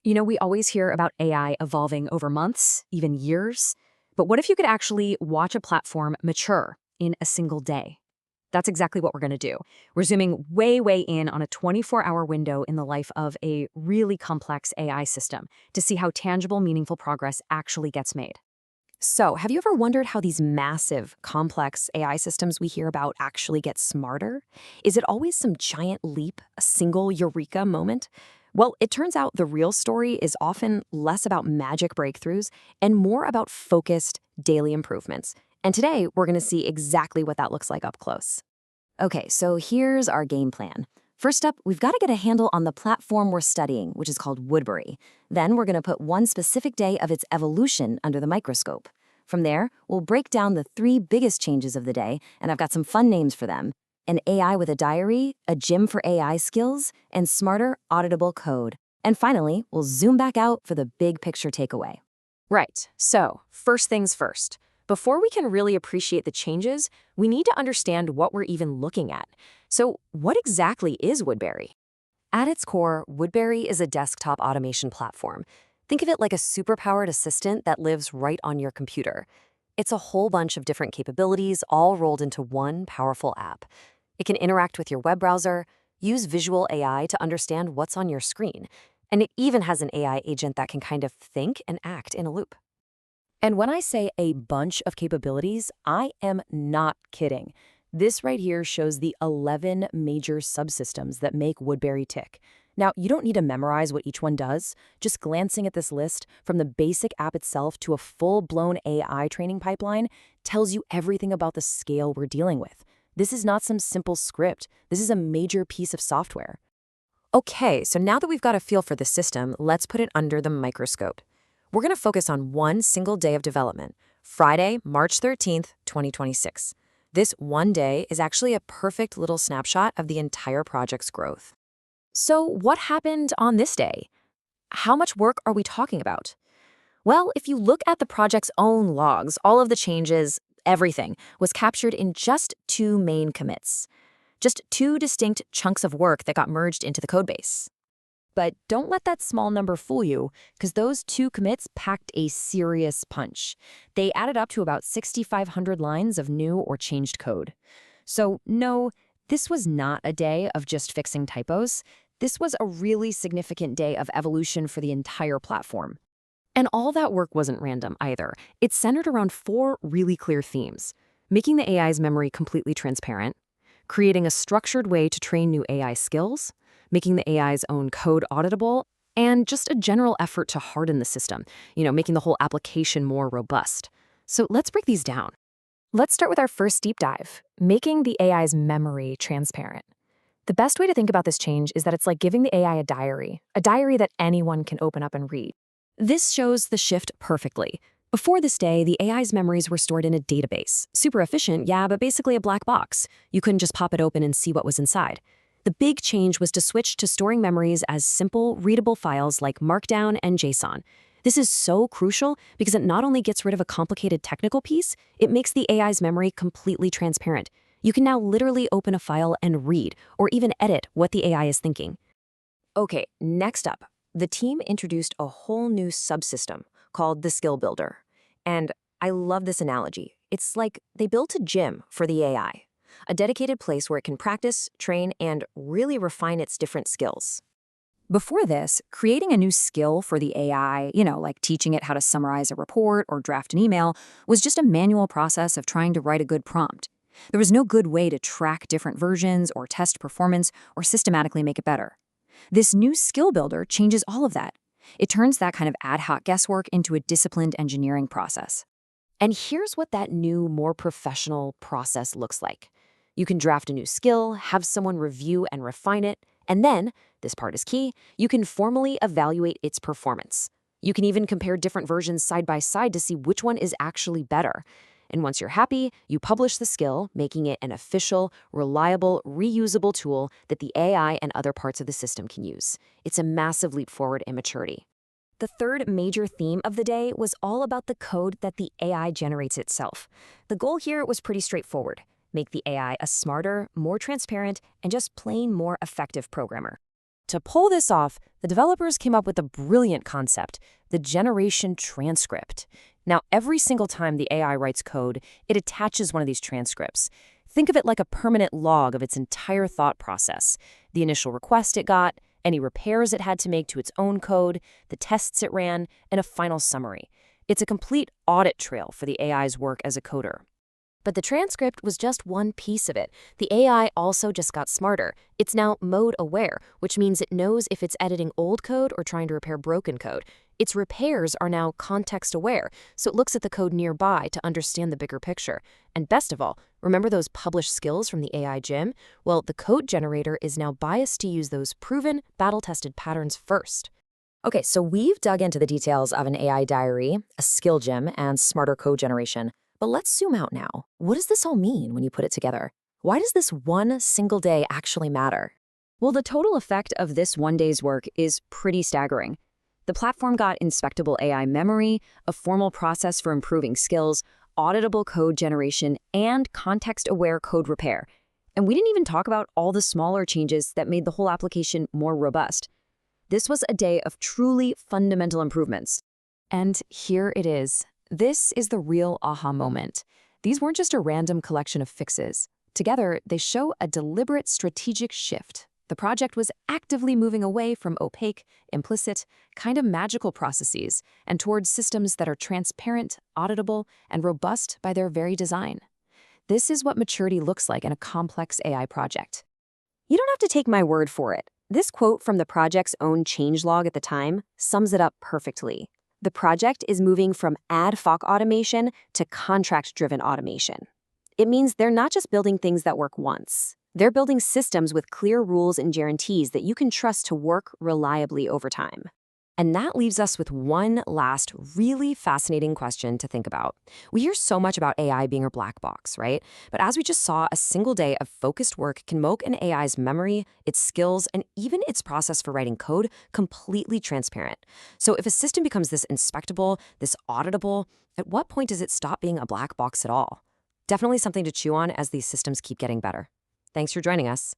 We always hear about AI evolving over months, even years. But what if you could actually watch a platform mature in a single day? That's exactly what we're going to do. We're zooming way, way in on a 24-hour window in the life of a really complex AI system to see how tangible, meaningful progress actually gets made. So, have you ever wondered how these massive, complex AI systems we hear about actually get smarter? Is it always some giant leap, a single eureka moment? Well, it turns out the real story is often less about magic breakthroughs and more about focused, daily improvements. And today, we're going to see exactly what that looks like up close. Okay, so here's our game plan. First up, we've got to get a handle on the platform we're studying, which is called Woodbury. Then we're going to put one specific day of its evolution under the microscope. From there, we'll break down the three biggest changes of the day, and I've got some fun names for them: an AI with a diary, a gym for AI skills, and smarter, auditable code. And finally, we'll zoom back out for the big picture takeaway. Right. So, first things first. Before we can really appreciate the changes, we need to understand what we're even looking at. So, what exactly is Woodbury? At its core, Woodbury is a desktop automation platform. Think of it like a superpowered assistant that lives right on your computer. It's a whole bunch of different capabilities all rolled into one powerful app. It can interact with your web browser, use visual AI to understand what's on your screen, and it even has an AI agent that can kind of think and act in a loop. And when I say a bunch of capabilities, I am not kidding. This right here shows the 11 major subsystems that make Woodbury tick. Now, you don't need to memorize what each one does. Just glancing at this list, from the basic app itself to a full-blown AI training pipeline, tells you everything about the scale we're dealing with. This is not some simple script. This is a major piece of software. Okay, so now that we've got a feel for the system, let's put it under the microscope. We're going to focus on one single day of development, Friday, March 13th, 2026. This one day is actually a perfect little snapshot of the entire project's growth. So what happened on this day? How much work are we talking about? Well, if you look at the project's own logs, all of the changes, everything, was captured in just two main commits. Just two distinct chunks of work that got merged into the codebase. But don't let that small number fool you, because those two commits packed a serious punch. They added up to about 6,500 lines of new or changed code. So no, this was not a day of just fixing typos. This was a really significant day of evolution for the entire platform. And all that work wasn't random either. It's centered around four really clear themes: making the AI's memory completely transparent, creating a structured way to train new AI skills, making the AI's own code auditable, and just a general effort to harden the system, making the whole application more robust. So let's break these down. Let's start with our first deep dive, making the AI's memory transparent. The best way to think about this change is that it's like giving the AI a diary that anyone can open up and read. This shows the shift perfectly. Before this day, the AI's memories were stored in a database. Super efficient, yeah, but basically a black box. You couldn't just pop it open and see what was inside. The big change was to switch to storing memories as simple, readable files like Markdown and JSON. This is so crucial because it not only gets rid of a complicated technical piece, it makes the AI's memory completely transparent. You can now literally open a file and read, or even edit what the AI is thinking. Okay, next up, the team introduced a whole new subsystem called the Skill Builder. And I love this analogy. It's like they built a gym for the AI. A dedicated place where it can practice, train, and really refine its different skills. Before this, creating a new skill for the AI, like teaching it how to summarize a report or draft an email, was just a manual process of trying to write a good prompt. There was no good way to track different versions or test performance or systematically make it better. This new skill builder changes all of that. It turns that kind of ad hoc guesswork into a disciplined engineering process. And here's what that new, more professional process looks like. You can draft a new skill, have someone review and refine it, and then, this part is key, you can formally evaluate its performance. You can even compare different versions side by side to see which one is actually better. And once you're happy, you publish the skill, making it an official, reliable, reusable tool that the AI and other parts of the system can use. It's a massive leap forward in maturity. The third major theme of the day was all about the code that the AI generates itself. The goal here was pretty straightforward: make the AI a smarter, more transparent, and just plain more effective programmer. To pull this off, the developers came up with a brilliant concept, the generation transcript. Now, every single time the AI writes code, it attaches one of these transcripts. Think of it like a permanent log of its entire thought process. The initial request it got, any repairs it had to make to its own code, the tests it ran, and a final summary. It's a complete audit trail for the AI's work as a coder. But the transcript was just one piece of it. The AI also just got smarter. It's now mode aware, which means it knows if it's editing old code or trying to repair broken code. Its repairs are now context aware, so it looks at the code nearby to understand the bigger picture. And best of all, remember those published skills from the AI gym? Well, the code generator is now biased to use those proven, battle-tested patterns first. Okay, so we've dug into the details of an AI diary, a skill gym, and smarter code generation. But let's zoom out now. What does this all mean when you put it together? Why does this one single day actually matter? Well, the total effect of this one day's work is pretty staggering. The platform got inspectable AI memory, a formal process for improving skills, auditable code generation, and context-aware code repair. And we didn't even talk about all the smaller changes that made the whole application more robust. This was a day of truly fundamental improvements. And here it is. This is the real aha moment. These weren't just a random collection of fixes. Together, they show a deliberate strategic shift. The project was actively moving away from opaque, implicit, kind of magical processes and towards systems that are transparent, auditable, and robust by their very design. This is what maturity looks like in a complex AI project. You don't have to take my word for it. This quote from the project's own changelog at the time sums it up perfectly. The project is moving from ad hoc automation to contract-driven automation. It means they're not just building things that work once. They're building systems with clear rules and guarantees that you can trust to work reliably over time. And that leaves us with one last really fascinating question to think about. We hear so much about AI being a black box, right? But as we just saw, a single day of focused work can make an AI's memory, its skills, and even its process for writing code completely transparent. So if a system becomes this inspectable, this auditable, at what point does it stop being a black box at all? Definitely something to chew on as these systems keep getting better. Thanks for joining us.